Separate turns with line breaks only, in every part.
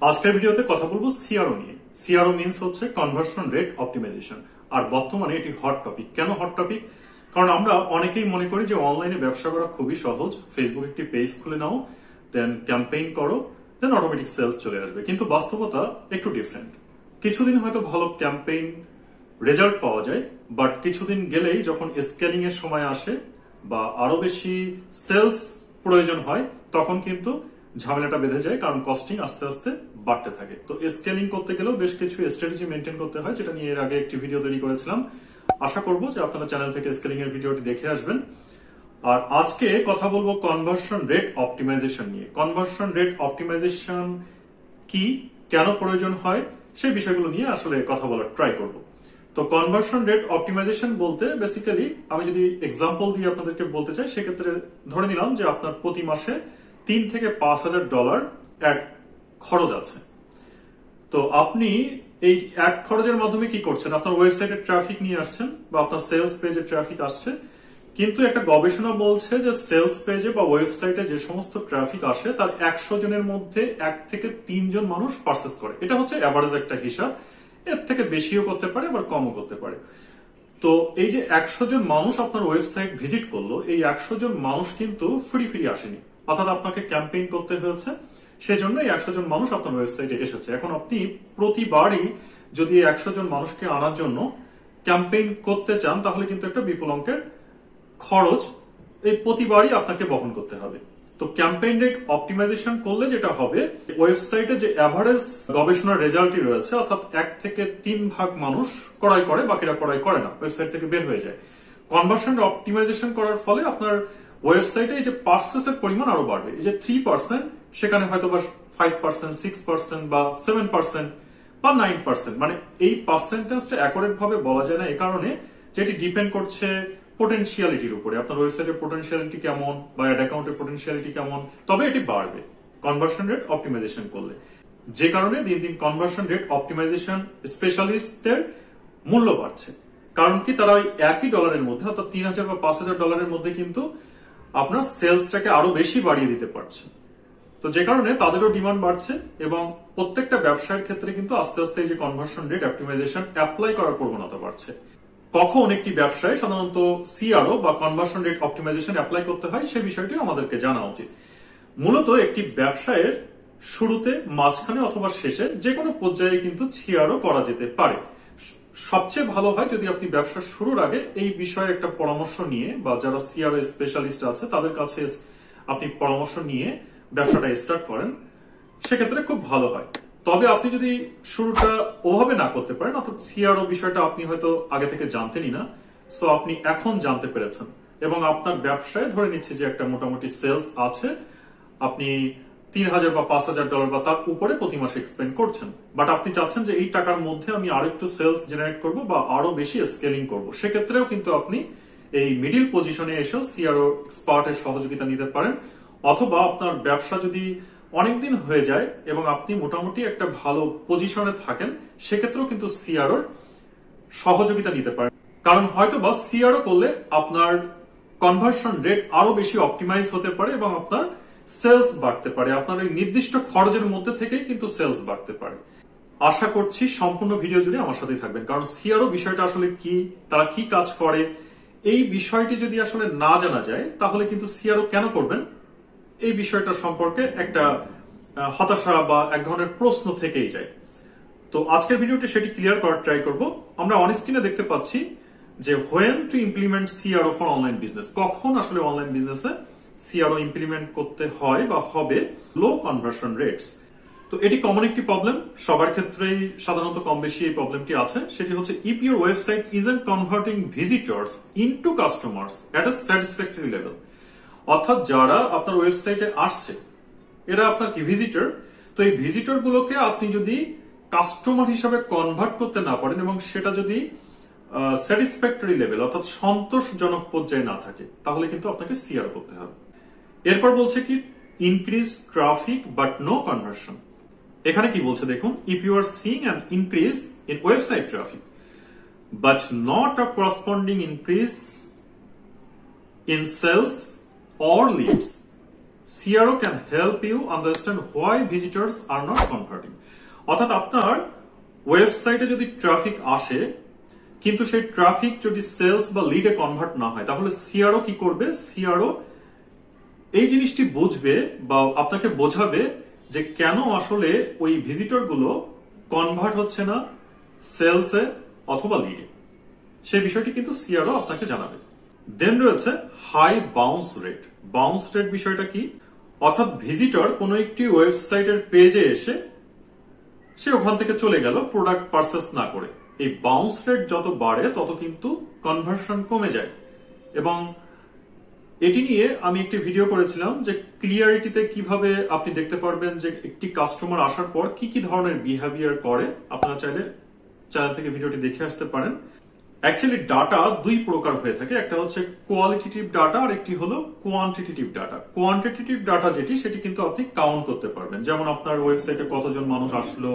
আজকের ভিডিওতে কথা বলবো সিআরও নিয়ে। সিআরও মিন্স হচ্ছে কনভার্সন রেট অপটিমাইজেশন। আর বর্তমানে এটি হট টপিক। কেন হট টপিক? কারণ আমরা অনেকেই মনে করি যে অনলাইনে ব্যবসা করা খুবই সহজ। ফেসবুক একটি পেজ খুলে নাও, দেন ক্যাম্পেইন করো, দেন অটোমেটিক সেলস চলে আসবে। কিন্তু বাস্তবতা একটু ডিফারেন্ট। কিছুদিন হয়তো ভালো ক্যাম্পেইন রেজাল্ট পাওয়া যায়, বাট কিছুদিন গেলেই যখন স্কেলিং এর সময় আসে বা আরো বেশি সেলস প্রয়োজন হয়, তখন কিন্তু ঝামেলাটা বেঁধে যায়, কারণ কস্টিং আস্তে আস্তে বাড়তে থাকে। তো স্কেলিং করতে গেলেও বেশ কিছু স্ট্র্যাটেজি মেনটেন করতে হয়, যেটা নিয়ে এর আগে একটি ভিডিও তৈরি করেছিলাম। আশা করবো যে আপনারা চ্যানেল থেকে স্কেলিং এর ভিডিওটি দেখে আসবেন। আর আজকে কথা বলবো কনভার্সন রেট অপটিমাইজেশন নিয়ে। কনভার্সন রেট অপটিমাইজেশন কি, কেন প্রয়োজন হয়, সেই বিষয়গুলো নিয়ে আসলে কথা বলার ট্রাই করব। তো কনভার্সন রেট অপটিমাইজেশন বলতে বেসিক্যালি আমি যদি এক্সাম্পল দিয়ে আপনাদেরকে বলতে চাই, সেক্ষেত্রে ধরে নিলাম যে আপনার প্রতি মাসে $3,000 থেকে $5,000 অ্যাড খরচ আছে। তো আপনি এই অ্যাড খরচের মাধ্যমে কি করছেন? আপনার ওয়েবসাইটে ট্রাফিক নিয়ে আসছেন বা আপনার সেলস পেজে ট্রাফিক আসছে, কিন্তু একটা গবেষণা বলছে যে সেলস পেজে বা ওয়েবসাইটে যে সমস্ত ট্রাফিক আসে তার 100 জনের মধ্যে 1 থেকে 3 জন মানুষ পারচেজ করে। এটা হচ্ছে অ্যাভারেজ একটা হিসাব। এর থেকে বেশিও করতে পারে, আবার কমও করতে পারে। তো এই যে 100 জন মানুষ আপনার ওয়েবসাইট ভিজিট করলো, এই 100 জন মানুষ কিন্তু ফ্রি আসেনি, অর্থাৎ আপনাকে ক্যাম্পেইন করতে হয়েছে, সেজন্য এই 100 জন মানুষ আপনার ওয়েবসাইটে এসেছে। এখন আপনি প্রতিবারই যদি 100 জন মানুষকে আনার জন্য ক্যাম্পেইন করতে চান, তাহলে কিন্তু একটা বিপুল অঙ্কের খরচ এই প্রতিবারই আপনাকে বহন করতে হবে। তো ক্যাম্পেইন রেট অপটিমাইজেশন করলে যেটা হবে, ওয়েবসাইটে যে অ্যাভারেজ গবেষণার রেজাল্টই রয়েছে, অর্থাৎ 1 থেকে 3 ভাগ মানুষ ক্রয় করে, বাকিরা ক্রয় করে না, ওয়েবসাইট থেকে বের হয়ে যায়। কনভার্সন অপটিমাইজেশন করার ফলে আপনার ওয়েবসাইটে এই যে পার্সেসের পরিমাণ আরো বাড়বে। এই যে 3%, সেখানে হয়তো বা 5%, 6% বা 7% বা 9%, মানে এই পার্সেন্টেজটা অ্যাকুরেট ভাবে বলা যায় না, এই কারণে যেটি ডিপেন্ড করছে পোটেনশিয়ালিটির উপরে। আপনার ওয়েবসাইটের পোটেনশিয়ালিটি কেমন বা অ্যাড অ্যাকাউন্টের পোটেনশিয়ালিটি কেমন, তবে এটি বাড়বে কনভার্সন রেট অপটিমাইজেশন করলে। যে কারণে দিন দিন কনভার্সন রেট অপটিমাইজেশন স্পেশালিস্টদের মূল্য বাড়ছে। কারণ কি, তারা ওই একই ডলারের মধ্যে, অর্থাৎ $3,000 বা $5,000 মধ্যে কিন্তু আপনার সেলসটাকে আরো বেশি বাড়িয়ে দিতে পারছে। তো যে কারণে তাদেরও ডিমান্ড বাড়ছে, এবং প্রত্যেকটা ব্যবসায়ের ক্ষেত্রে কিন্তু আস্তে আস্তে এই যে কনভার্সন রেট অপটিমাইজেশন অ্যাপ্লাই করার প্রবণতা বাড়ছে। কখন একটি ব্যবসায় সাধারণত সিআরও বা কনভার্সন রেট অপটিমাইজেশন অ্যাপ্লাই করতে হয়, সেই বিষয়টি আমাদেরকে জানা উচিত। মূলত একটি ব্যবসায়ের শুরুতে, মাঝখানে অথবা শেষে যে কোনো পর্যায়ে কিন্তু সিআরও করা যেতে পারে। সবচেয়ে ভালো হয় যদি আপনি ব্যবসার শুরুর আগে এই বিষয়ে একটা পরামর্শ নিয়ে, বা যারা সিআরও স্পেশালিস্ট আছে তাদের কাছে আপনি পরামর্শ নিয়ে ব্যবসাটা স্টার্ট করেন, সেক্ষেত্রে খুব ভালো হয়। তবে আপনি যদি শুরুটা ওভাবে না করতে পারেন, অর্থাৎ সিআরও বিষয়টা আপনি হয়তো আগে থেকে জানতেনই না, সো আপনি এখন জানতে পেরেছেন এবং আপনার ব্যবসায় ধরে নিচ্ছে যে একটা মোটামুটি সেলস আছে, আপনি $3,000 বা $5,000 বা তার উপরে প্রতি মাসে এক্সপেন্ড করছেন, বাট আপনি চাচ্ছেন যে এই টাকার মধ্যে আমি আরো একটু সেলস জেনারেট করব বা আরো বেশি স্কেলিং করব, সেক্ষেত্রেও কিন্তু আপনি এই মিডিল পজিশনে এসেও সিআরও এক্সপার্টের সহযোগিতা নিতে পারেন। অথবা আপনার ব্যবসা যদি অনেকদিন হয়ে যায় এবং আপনি মোটামুটি একটা ভালো পজিশনে থাকেন, সেক্ষেত্রেও কিন্তু সিআরওর সহযোগিতা নিতে পারেন। কারণ হয়তো বা সিআরও করলে আপনার কনভার্সন রেট আরো বেশি অপটিমাইজ হতে পারে এবং আপনার সেলস বাড়তে পারে। আপনার এই নির্দিষ্ট খরচের মধ্যে থেকেই কিন্তু সেলস বাড়তে পারে। আশা করছি সম্পূর্ণ ভিডিও জুড়ে আমার সাথেই থাকবেন, কারণ সিআরও বিষয়টা আসলে কি, তারা কি কাজ করে, এই বিষয়টি যদি আসলে না জানা যায়, তাহলে কিন্তু সিআরও কেন করবেন এই বিষয়টা সম্পর্কে একটা হতাশা বা এক ধরনের প্রশ্ন থেকেই যায়। তো আজকের ভিডিওতে সেটি ক্লিয়ার করার ট্রাই করব। আমরা অন স্ক্রিনে দেখতে পাচ্ছি যে when to implement CRO for online business, কখন আসলে অনলাইন বিজনেসে সিআরও ইমপ্লিমেন্ট করতে হয় বা হবে। লো কনভার্সন রেটস, তো এটি কমন একটি প্রবলেম, সবার ক্ষেত্রেই সাধারণত কম বেশি এই প্রবলেমটি আছে। সেটি হচ্ছে if your website isn't converting visitors into customers at a satisfactory level, অর্থাৎ যারা আপনার ওয়েবসাইটে আসছে এরা আপনার কি ভিজিটর, তো এই ভিজিটর গুলোকে আপনি যদি কাস্টমার হিসাবে কনভার্ট করতে না পারেন এবং সেটা যদি স্যাটিসফ্যাক্টরি লেভেল অর্থাৎ সন্তোষজনক পর্যায়ে না থাকে, তাহলে কিন্তু আপনাকে সিআর করতে হবে। এরপর বলছে কি, increase traffic but no conversion. এখানে কি বলছে দেখুন, if you are seeing an increase in website traffic but not a corresponding increase in sales or leads, CRO can help you understand why visitors are not converting. অর্থাৎ আপনার ওয়েবসাইটে যদি traffic আসে কিন্তু সেই ট্রাফিক যদি সেলস বা লিডে convert না হয়, তাহলে সিআরও কি করবে? সিআরও এই জিনিসটি বুঝবে বা আপনাকে বোঝাবে যে কেন আসলে ওই ভিজিটর গুলো কনভার্ট হচ্ছে না সেলসে অথবা লিডে। সেই বিষয়টি কিন্তু সিআরও আপনাকে জানাবে। দেন রয়েছে high bounce rate. Bounce rate বিষয়টা কি? অর্থাৎ ভিজিটর কোনো একটি ওয়েবসাইটের পেজে এসে সে ওখান থেকে চলে গেল প্রোডাক্ট পারচেস না করে। এই বাউন্স রেট যত বাড়ে তত কিন্তু কনভার্সন কমে যায়। এবং এটি নিয়ে আমি একটি ভিডিও করেছিলাম যে ক্লিয়ারিটিতে কিভাবে আপনি দেখতে পারবেন যে একটি কাস্টমার আসার পর কি কি ধরনের বিহেভিয়ার করে। আপনারা চাইলে চ্যানেল থেকে ভিডিওটি দেখে আসতে পারেন। অ্যাকচুয়ালি ডাটা দুই প্রকার হয়ে থাকে, একটা হচ্ছে কোয়ালিটেটিভ ডাটা আর একটি হলো কোয়ান্টিটেটিভ ডাটা। কোয়ান্টিটেটিভ ডাটা যেটি, সেটি কিন্তু আপনি কাউন্ট করতে পারবেন। যেমন আপনার ওয়েবসাইটে কতজন মানুষ আসলো,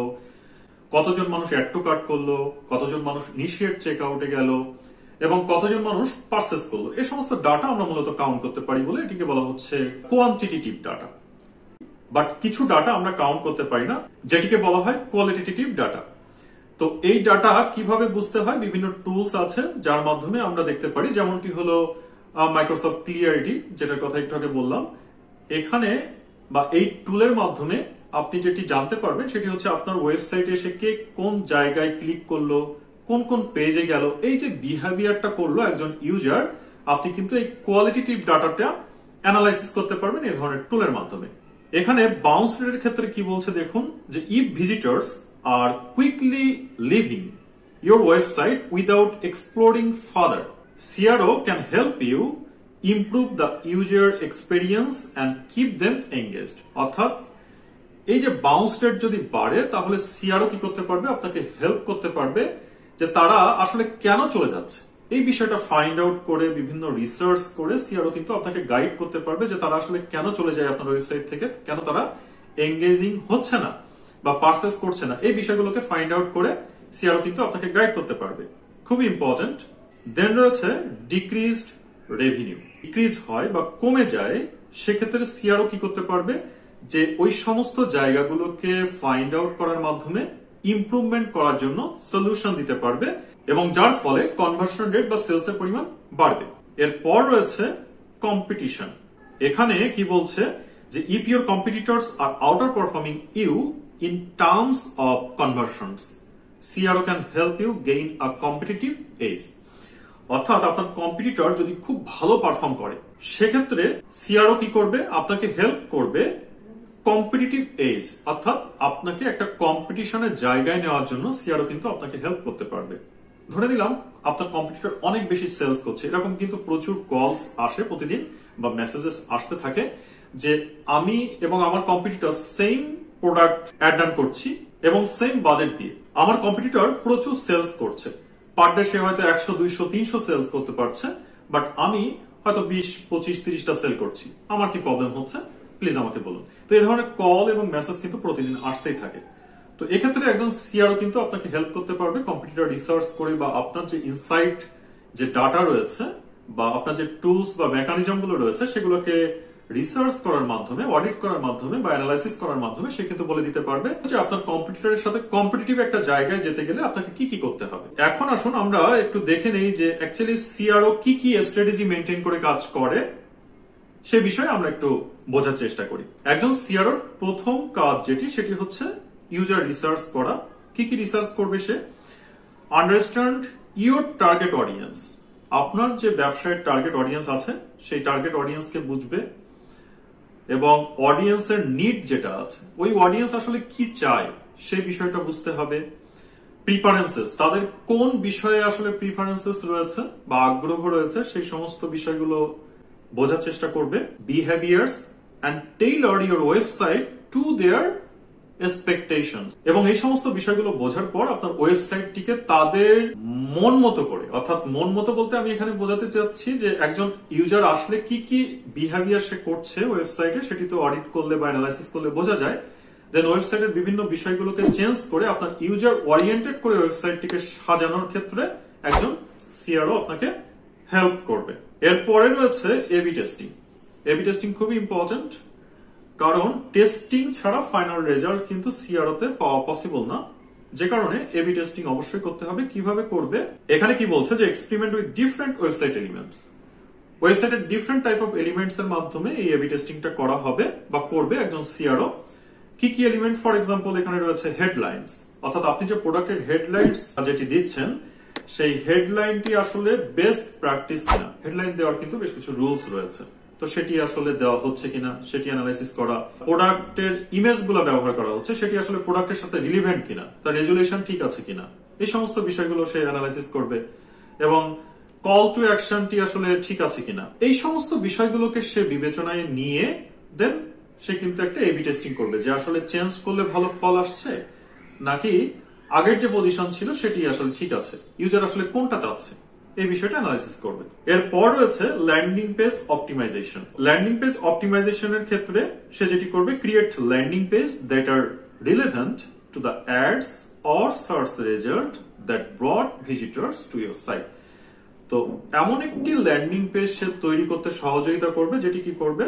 কতজন মানুষ অ্যাড টু কার্ট করলো, কতজন মানুষ ইনিশিয়েট চেক আউটে গেল এবং কতজন মানুষ পারচেস করলো। এই সমস্ত ডাটা আমরা মূলত কাউন্ট করতে পারি বলে এটিকে বলা হচ্ছে কোয়ান্টিটেটিভ ডাটা। বাট কিছু ডাটা আমরা কাউন্ট করতে পারি না, যেটিকে বলা হয় কোয়ালিটেটিভ ডাটা। তো এই ডাটা কিভাবে বুঝতে হয়? বিভিন্ন টুলস আছে যার মাধ্যমে আমরা দেখতে পারি। যেমনটি হলো মাইক্রোসফট ক্লিয়ারিটি, যেটার কথা একটু আগে বললাম। এখানে বা এই টুলের মাধ্যমে আপনি যেটি জানতে পারবেন সেটি হচ্ছে আপনার ওয়েবসাইটে এসে কে কোন জায়গায় ক্লিক করলো, কোন কোন পেজে গেল, এই যে বিহেভিয়ারটা করলো একজন ইউজার, আপনি কিন্তু এই কোয়ালিটেটিভ ডাটাটা অ্যানালাইসিস করতে পারবেন এই ধরনের টুলের মাধ্যমে। এখানে বাউন্স রেটের ক্ষেত্রে কি বলছে দেখুন, যে if visitors are quickly leaving your website without exploring further, CRO can help you improve the user experience and keep them engaged. অর্থাৎ এই যে বাউন্স রেট যদি বাড়ে তাহলে সিআরও কি করতে পারবে? আপনাকে হেল্প করতে পারবে যে তারা আসলে কেন চলে যাচ্ছে। এই বিষয়টা ফাইন্ড আউট করে বিভিন্ন রিসার্চ করে সিআরও কিন্তু আপনাকে গাইড করতে পারবে যে তারা আসলে কেন চলে যায় আপনার ওয়েবসাইট থেকে, কেন তারা এঙ্গেজিং হচ্ছে না বা পারচেস করছে না। এই বিষয়গুলোকে ফাইন্ড আউট করে সিআরও কিন্তু আপনাকে গাইড করতে পারবে। খুবই ইম্পর্টেন্ট। দেন রয়েছে ডিক্রিজড রেভিনিউ। ডিক্রিজ হয় বা কমে যায়, সেক্ষেত্রে সিআরও কি করতে পারবে? যে ওই সমস্ত জায়গাগুলোকে ফাইন্ড আউট করার মাধ্যমে ইমপ্রুভমেন্ট করার জন্য সলিউশন দিতে পারবে এবং যার ফলে কনভার্সন রেট বা সেলসের পরিমাণ বাড়বে। এরপর রয়েছে কম্পিটিশন। এখানে কি বলছে যে if your competitors are outperforming you in terms of conversions, CRO can help you gain a competitive edge. অর্থাৎ আপনার কম্পিটিটর যদি খুব ভালো পারফর্ম করে, সেক্ষেত্রে সিআরও কি করবে? আপনাকে হেল্প করবে কম্পিটিটিভ এজ, অর্থাৎ আপনাকে একটা কম্পিটিশনের জায়গায় নেওয়ার জন্য সিআরও কিন্তু আপনাকে হেল্প করতে পারবে। ধরে দিলাম আপনার কম্পিটিটর অনেক বেশি সেলস করছে, এরকম কিন্তু প্রচুর কলস আসে প্রতিদিন বা মেসেজেস আসতে থাকে যে আমি এবং আমার competitor same product add run করছি এবং সেম বাজেট দিয়ে। আমার কম্পিটিটর প্রচুর সেলস করছে, পার ডে সে হয়তো 100, 200, 300 সেলস করতে পারছে, বাট আমি হয়তো 20, 25, 30টা সেল করছি। আমার কি প্রবলেম হচ্ছে? প্লিজ আমাকে বলুন। তো এই ধরনের কল এবং মেসেজ কিন্তু প্রতিদিন আসতেই থাকে। তো এক্ষেত্রে একজন সিআরও কিন্তু আপনাকে হেল্প করতে পারবে কম্পিটিটর রিসার্চ করে বা আপনার যে ইনসাইট যে ডাটা রয়েছে বা আপনার যে টুলস বা মেকানিজম গুলো রয়েছে সেগুলোকে রিসার্চ করার মাধ্যমে, অডিট করার মাধ্যমে বা অ্যানালাইসিস করার মাধ্যমে সে কিন্তু বলে দিতে পারবে যে আপনার কম্পিটিটরের সাথে কম্পিটিটিভ একটা জায়গায় যেতে গেলে আপনাকে কি কি করতে হবে। এখন আসুন আমরা একটু দেখে নেই যে অ্যাকচুয়ালি সিআরও কি কি স্ট্র্যাটেজি মেনটেন করে কাজ করে, সে বিষয়ে আমরা একটু বোঝার চেষ্টা করি। একজন সিআরওর প্রথম কাজ যেটি, সেটি হচ্ছে ইউজার রিসার্চ করা। কি কি রিসার্চ করবে সে? Understand your target audience. আপনার যে ব্যবসায়ের টার্গেট অডিয়েন্স আছে সেই টার্গেট অডিয়েন্সকে বুঝবে এবং অডিয়েন্সের নিড যেটা আছে, ওই অডিয়েন্স আসলে কি চায় সেই বিষয়টা বুঝতে হবে। প্রিফারেন্সেস, তাদের কোন বিষয়ে আসলে প্রিফারেন্সেস রয়েছে বা আগ্রহ রয়েছে সেই সমস্ত বিষয়গুলো বোঝার চেষ্টা করবে। Behaviours and tailor your website to their expectations, এবং এই সমস্ত বিষয়গুলো বোঝার পর আপনার ওয়েবসাইটটিকে তাদের মন মতো করে, অর্থাৎ মন মতো বলতে আমি এখানে বোঝাতে চাচ্ছি যে একজন ইউজার আসলে কি কি বিহেভিয়ার সে করছে ওয়েবসাইটে, সেটি তো অডিট করলে বা অ্যানালাইসিস করলে বোঝা যায়। দেন ওয়েবসাইটের বিভিন্ন বিষয়গুলোকে চেঞ্জ করে আপনার ইউজার ওরিয়েন্টেড করে ওয়েবসাইটটিকে সাজানোর ক্ষেত্রে একজন সিআরও আপনাকে হেল্প করবে। এরপরে রয়েছে এবি টেস্টিং। এবি টেস্টিং খুবই ইম্পর্টেন্ট। কারণ টেস্টিং ছাড়া ফাইনাল রেজাল্ট কিন্তু সিআরও তে পাওয়া পসিবল না, যে কারণে এবি টেস্টিং অবশ্যই করতে হবে। কিভাবে করবে, এখানে কি বলছে যে experiment with different website elements, ওয়েবসাইটের ডিফারেন্ট টাইপ অফ এলিমেন্টস এর মাধ্যমে এই এবি টেস্টিংটা করা হবে বা করবে একজন সিআরও। কি কি এলিমেন্ট, ফর এক্সাম্পল এখানে রয়েছে হেডলাইনস, অর্থাৎ আপনি যে প্রোডাক্টের হেডলাইনস যেটি দিচ্ছেন সেই হেডলাইনটি আসলে বেস্ট প্র্যাকটিস কিনা। হেডলাইন দেওয়ার কিন্তু বেশ কিছু রুলস রয়েছে, তো সেটি আসলে দেওয়া হচ্ছে কিনা সেটি অ্যানালাইসিস করা। প্রোডাক্টের ইমেজ গুলো ব্যবহার করা হচ্ছে সেটি আসলে প্রোডাক্টের সাথে রিলিভেন্ট কিনা, তার রেজুলেশন ঠিক আছে কিনা, এই সমস্ত বিষয়গুলো সে অ্যানালাইসিস করবে। এবং কল টু অ্যাকশনটি আসলে ঠিক আছে কিনা, এই সমস্ত বিষয়গুলোকে সে বিবেচনায় নিয়ে দেন সে কিন্তু একটা এবি টেস্টিং করবে যে আসলে চেঞ্জ করলে ভালো ফল আসছে নাকি আগের যে পজিশন ছিল সেটি আসলে ঠিক আছে, ইউজার আসলে কোনটা চাচ্ছে, এই বিষয়টা অ্যানালাইসিস করবে। এরপর রয়েছে landing page optimisation. Landing page অপটিমাইজেশনের ক্ষেত্রে সে যেটি করবে, create landing page that are relevant to the ads or search result that brought visitors to your site. তো এমন একটি ল্যান্ডিং পেজ সে তৈরি করতে সহযোগিতা করবে যেটি কি করবে,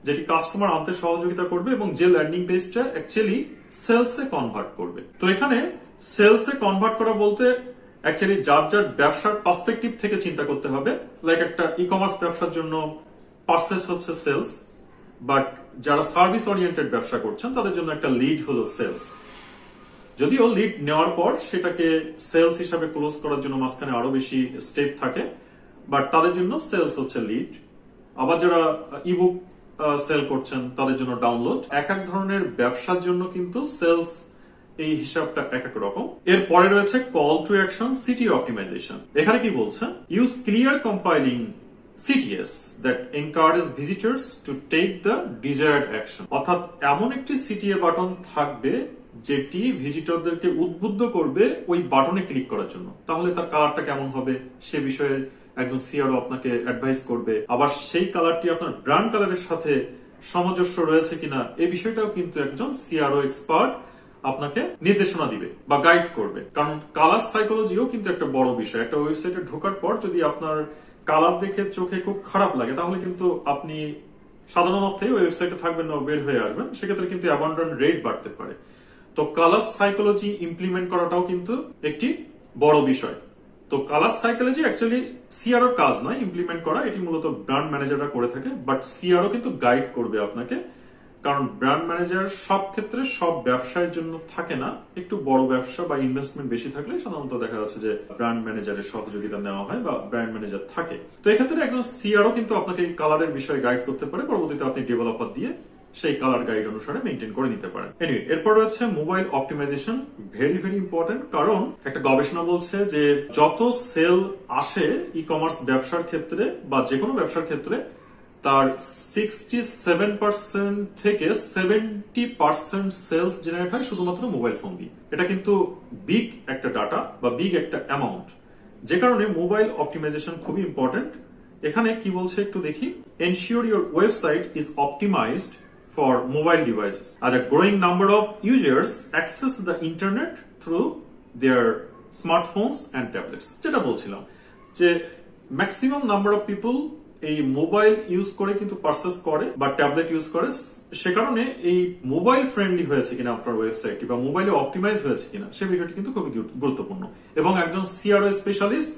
যেটি কাস্টমার আনতে সহযোগিতা করবে এবং যে ল্যান্ডিং পেজটা অ্যাকচুয়ালি সেলসে কনভার্ট করবে। তো এখানে সেলসে কনভার্ট করা বলতে অ্যাকচুয়ালি যার যার ব্যবসার পার্সপেক্টিভ থেকে চিন্তা করতে হবে। লাইক একটা ই কমার্স ব্যবসার জন্য পারচেজ হচ্ছে সেলস, বাট যারা সার্ভিস ওরিয়েন্টেড ব্যবসা করছেন তাদের জন্য একটা লিড হলো সেলস। যদিও লিড নেওয়ার পর সেটাকে সেলস হিসাবে ক্লোজ করার জন্য মাঝখানে আরো বেশি স্টেপ থাকে, বাট তাদের জন্য সেলস হচ্ছে লিড। আবার যারা ইবুক সেল করছেন তাদের জন্য ডাউনলোড। এক এক ধরনের ব্যবসার জন্য কিন্তু সেলস এই হিসাবটা এক এক রকম। এরপরে রয়েছে call to action CT optimisation. এখানে কি বলছে, use clear compelling CTS that encourage visitors to take the desired action, অর্থাৎ এমন একটি CTA বাটন থাকবে যেটি ভিজিটরদেরকে উদ্বুদ্ধ করবে ওই বাটনে ক্লিক করার জন্য। তাহলে তার কালারটা কেমন হবে সে বিষয়ে একজন সিআরও আপনাকে অ্যাডভাইস করবে। আবার সেই কালারটি আপনার ব্র্যান্ড কালারের সাথে সামঞ্জস্য রয়েছে কিনা এই বিষয়টাও কিন্তু একজন সিআরও এক্সপার্ট আপনাকে নির্দেশনা দিবে বা গাইড করবে। কারণ কালার সাইকোলজিও কিন্তু একটা বড় বিষয়। একটা ওয়েবসাইটে ঢোকার পর যদি আপনার কালার দেখে চোখে খুব খারাপ লাগে তাহলে কিন্তু আপনি সাধারণ অর্থে ওয়েবসাইটে থাকবেন না, বের হয়ে আসবেন, সেক্ষেত্রে কিন্তু অ্যাবান্ডন রেট বাড়তে পারে। তো কালার সাইকোলজি ইমপ্লিমেন্ট করাটাও কিন্তু একটি বড় বিষয়। তো কালার সাইকোলজি অ্যাকচুয়ালি সিআরওর কাজ নয় ইমপ্লিমেন্ট করা, এটি মূলত ব্র্যান্ড ম্যানেজাররা করে থাকে, বাট সিআরও কিন্তু গাইড করবে আপনাকে। কারণ ব্র্যান্ড ম্যানেজার সব ক্ষেত্রে সব ব্যবসায়ের জন্য থাকে না, একটু বড় ব্যবসা বা ইনভেস্টমেন্ট বেশি থাকলে সাধারণত দেখা যাচ্ছে যে ব্র্যান্ড ম্যানেজারের সহযোগিতা নেওয়া হয় বা ব্র্যান্ড ম্যানেজার থাকে। তো এক্ষেত্রে একজন সিআরও কিন্তু আপনাকে এই কালারের বিষয়ে গাইড করতে পারে, পরবর্তীতে আপনি ডেভেলপার দিয়ে সেই কালার গাইড অনুসারে মেনটেন করে নিতে পারেন। এনিওয়ে, এরপর রয়েছে mobile optimisation, very very important. কারণ একটা গবেষণা বলছে যে যত সেল আসে ই কমার্স ব্যবসার ক্ষেত্রে বা যে কোনো ব্যবসার ক্ষেত্রে তার 67% থেকে 70% সেলস জেনারেট হয় শুধুমাত্র মোবাইল ফোন দিয়ে। এটা কিন্তু বিগ একটা ডাটা বা বিগ একটা অ্যামাউন্ট, যে কারণে মোবাইল অপটিমাইজেশন খুবই ইম্পর্টেন্ট। এখানে কি বলছে একটু দেখি, ensure your website is optimised for mobile devices as a growing number of users access the internet through their smartphones and tablets। যেটা বলছিলাম যে ম্যাক্সিমাম নাম্বার অফ পিপল এই মোবাইল ইউজ করে কিন্তু পারচেস করে বা ট্যাবলেট ইউজ করে, সে কারণে এই মোবাইল ফ্রেন্ডলি হয়েছে কিনা আপনার ওয়েবসাইটটি বা মোবাইলে অপটিমাইজ হয়েছে কিনা সে বিষয়টি কিন্তু খুবই গুরুত্বপূর্ণ। এবং একজন সিআরও স্পেশালিস্ট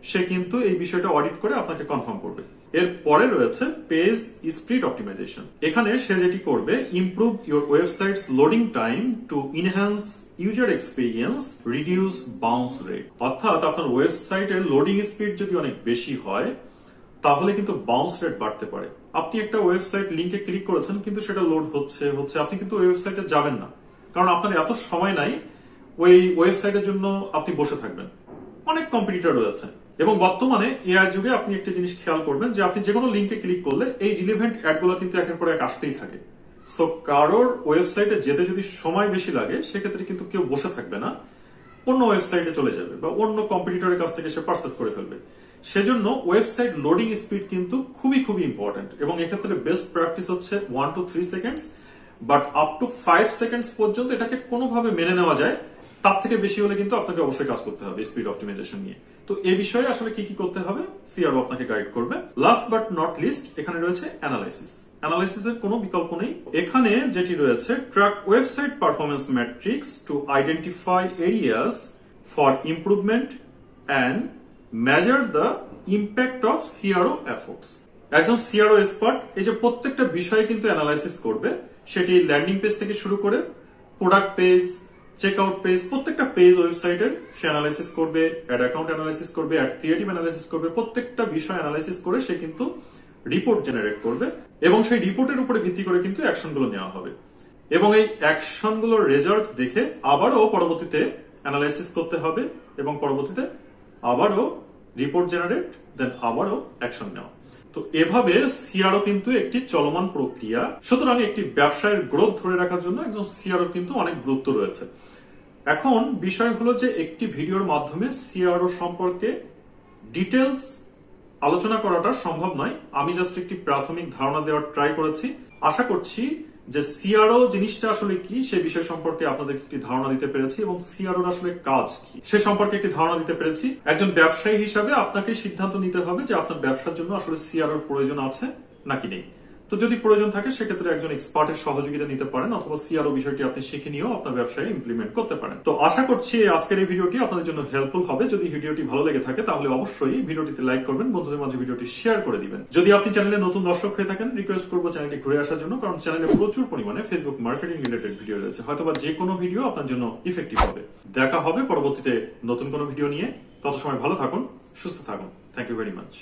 সে কিন্তু এই বিষয়টা অডিট করে আপনাকে কনফার্ম করবে। এর পরে রয়েছে পেজ স্পিড অপটিমাইজেশন। এখানে সে যেটি করবে, improve your websites loading time to enhance user experience, reduce bounce rate. অর্থাৎ আপনার ওয়েবসাইটের লোডিং স্পিড যদি অনেক বেশি হয় তাহলে কিন্তু বাউন্স রেট বাড়তে পারে। আপনি একটা ওয়েবসাইট লিঙ্কে ক্লিক করেছেন কিন্তু সেটা লোড হচ্ছে আপনি কিন্তু ওয়েবসাইটে যাবেন না, কারণ আপনার এত সময় নাই ওই ওয়েবসাইটের জন্য আপনি বসে থাকবেন। অনেক কম্পিটিটর রয়েছে এবং বর্তমানে এআই যুগে আপনি একটা জিনিস খেয়াল করবেন যে আপনি যে কোনো লিঙ্কে ক্লিক করলে এই রিলেভেন্ট অ্যাডগুলো কিন্তু একের পর এক আসতেই থাকে। সো কারোর ওয়েবসাইটে যেতে যদি সময় বেশি লাগে সেক্ষেত্রে কিন্তু কেউ বসে থাকবে না, অন্য ওয়েবসাইটে চলে যাবে বা অন্য কম্পিটিটরের কাছ থেকে সে পারচেস করে ফেলবে। সেজন্য ওয়েবসাইট লোডিং স্পিড কিন্তু খুবই খুবই ইম্পর্টেন্ট এবং এক্ষেত্রে বেস্ট প্র্যাকটিস হচ্ছে 1 to 3 seconds, but up to 5 seconds পর্যন্ত এটাকে কোনোভাবে মেনে নেওয়া যায়। তার থেকে বেশি হলে কিন্তু আপনাকে অবশ্যই কাজ করতে হবে স্পিড অপটিমাইজেশন নিয়ে। তো এই বিষয়ে আসলে কি কি করতে হবে সিআরও আপনাকে গাইড করবে। লাস্ট বাট নট লিস্ট এখানে রয়েছে অ্যানালাইসিস। অ্যানালাইসিসের কোনো বিকল্প নেই। এখানে যেটি রয়েছে, track website performance matrix to identify areas for improvement and measure the impact of CRO efforts. একজন সিআরও এক্সপার্ট এই যে প্রত্যেকটা বিষয়ে কিন্তু অ্যানালাইসিস করবে, সেটি ল্যান্ডিং পেজ থেকে শুরু করে প্রোডাক্ট পেজ, চেকআউট পেজ, প্রত্যেকটা পেজ ওয়েবসাইটের সে অ্যানালাইসিস করবে, অ্যাড অ্যাকাউন্ট অ্যানালাইসিস করবে, অ্যাড ক্রিয়েটিভ অ্যানালাইসিস করবে, প্রত্যেকটা বিষয় অ্যানালাইসিস করে সে কিন্তু রিপোর্ট জেনারেট করবে এবং সেই রিপোর্টের উপরে ভিত্তি করে কিন্তু অ্যাকশনগুলো নেওয়া হবে এবং এই অ্যাকশনগুলোর রেজাল্ট দেখে আবারও পরবর্তীতে অ্যানালাইসিস করতে হবে এবং পরবর্তীতে আবারও রিপোর্ট জেনারেট, দেন আবারও অ্যাকশন নেওয়া। তো এভাবে সিআরও কিন্তু একটি চলমান প্রক্রিয়া। সুতরাং একটি ব্যবসায়ের গ্রোথ ধরে রাখার জন্য একজন সিআরও কিন্তু অনেক গুরুত্ব রয়েছে। এখন বিষয় হলো যে একটি ভিডিওর মাধ্যমে সিআরও সম্পর্কে ডিটেলস আলোচনা করাটা সম্ভব নয়। আমি জাস্ট একটি প্রাথমিক ধারণা দেওয়ার ট্রাই করেছি। আশা করছি যে সিআরও জিনিসটা আসলে কি সে বিষয় সম্পর্কে আপনাদের একটি ধারণা দিতে পেরেছি এবং সিআরওর আসলে কাজ কি সে সম্পর্কে একটি ধারণা দিতে পেরেছি। একজন ব্যবসায়ী হিসাবে আপনাকে সিদ্ধান্ত নিতে হবে যে আপনার ব্যবসার জন্য আসলে সিআরওর প্রয়োজন আছে নাকি নেই। তো যদি প্রয়োজন থাকে সেক্ষেত্রে একজন এক্সপার্টের সহযোগিতা নিতে পারেন অথবা সিআরও বিষয়টি আপনি শিখে নিয়েও আপনার ব্যবসায় ইমপ্লিমেন্ট করতে পারেন। তো আশা করছি আজকের এই ভিডিওটি আপনাদের জন্য হেল্পফুল হবে। যদি ভিডিওটি ভালো লেগে থাকে তাহলে অবশ্যই ভিডিওটিতে লাইক করবেন, বন্ধুদের মাঝে ভিডিওটি শেয়ার করে দিবেন। যদি আপনি চ্যানেলে নতুন দর্শক হয়ে থাকেন, রিকোয়েস্ট করবো চ্যানেলটি ঘুরে আসার জন্য, কারণ চ্যানেলে প্রচুর পরিমাণে ফেসবুক মার্কেটিং রিলেটেড ভিডিও রয়েছে। হয়তোবা যে কোনো ভিডিও আপনার জন্য ইফেক্টিভ হবে। দেখা হবে পরবর্তীতে নতুন কোনো ভিডিও নিয়ে। তত সময় ভালো থাকুন, সুস্থ থাকুন। Thank you very much.